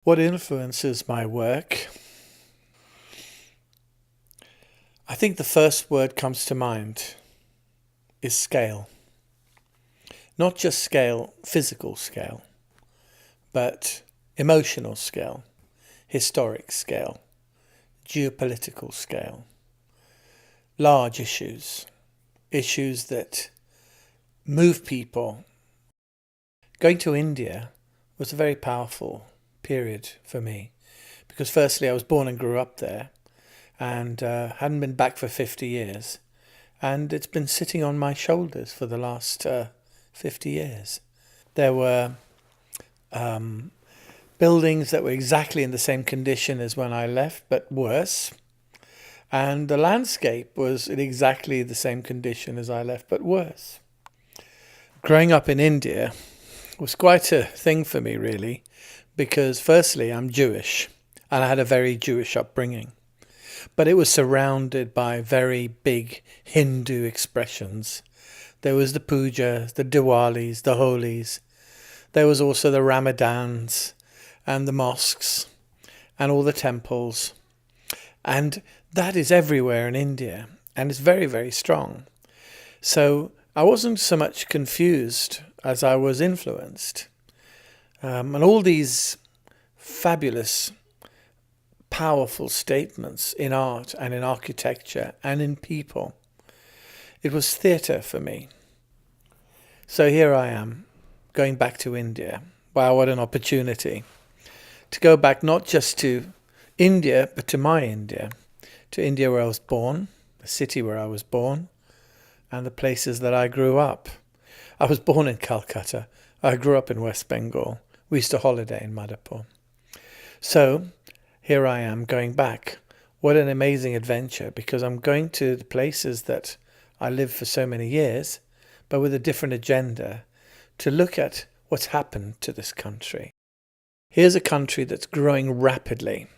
What influences my work? I think the first word comes to mind is scale. Not just scale, physical scale, but emotional scale, historic scale, geopolitical scale, large issues, issues that move people. Going to India was a very powerful period for me because firstly I was born and grew up there and hadn't been back for 50 years, and it's been sitting on my shoulders for the last 50 years. There were buildings that were exactly in the same condition as when I left, but worse. And the landscape was in exactly the same condition as I left, but worse. Growing up in India was quite a thing for me, really, because firstly, I'm Jewish, and I had a very Jewish upbringing. But it was surrounded by very big Hindu expressions. There was the puja, the Diwalis, the Holis. There was also the Ramadans and the mosques and all the temples. And that is everywhere in India, and it's very, very strong. So I wasn't so much confused as I was influenced. And all these fabulous, powerful statements in art and in architecture and in people. It was theatre for me. So here I am, going back to India. Wow, what an opportunity. To go back not just to India, but to my India. To India where I was born, the city where I was born, and the places that I grew up. I was born in Calcutta. I grew up in West Bengal. We used to holiday in Madhapur. So here I am going back. What an amazing adventure, because I'm going to the places that I lived for so many years, but with a different agenda, to look at what's happened to this country. Here's a country that's growing rapidly.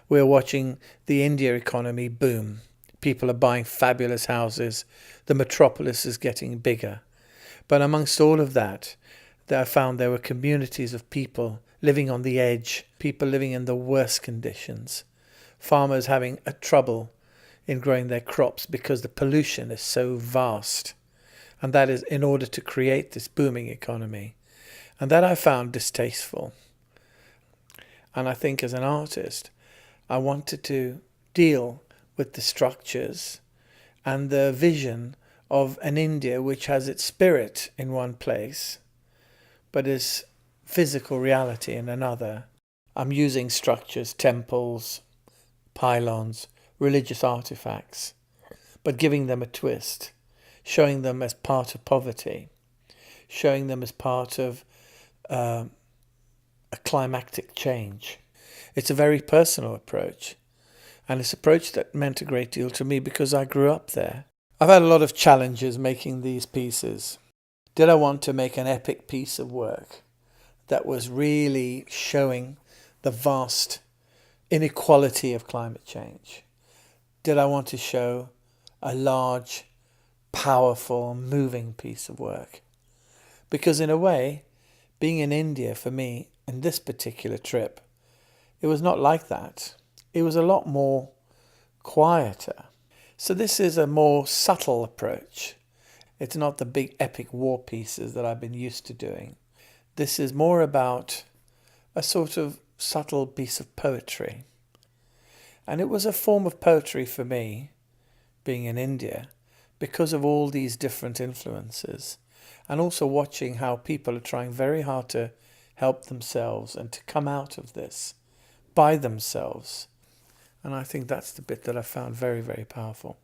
We're watching the India economy boom. People are buying fabulous houses. The metropolis is getting bigger. But amongst all of that, I found there were communities of people living on the edge, people living in the worst conditions, farmers having a trouble in growing their crops because the pollution is so vast. And that is in order to create this booming economy. And that I found distasteful. And I think as an artist, I wanted to deal with the structures and the vision of an India which has its spirit in one place, but is physical reality in another. I'm using structures, temples, pylons, religious artifacts, but giving them a twist, showing them as part of poverty, showing them as part of a climactic change. It's a very personal approach, and it's an approach that meant a great deal to me because I grew up there. I've had a lot of challenges making these pieces. Did I want to make an epic piece of work that was really showing the vast inequality of climate change? Did I want to show a large, powerful, moving piece of work? Because in a way, being in India for me, in this particular trip, it was not like that. It was a lot more quieter. So this is a more subtle approach. It's not the big epic war pieces that I've been used to doing. This is more about a sort of subtle piece of poetry. And it was a form of poetry for me, being in India, because of all these different influences. And also watching how people are trying very hard to help themselves and to come out of this by themselves. And I think that's the bit that I found very, very powerful.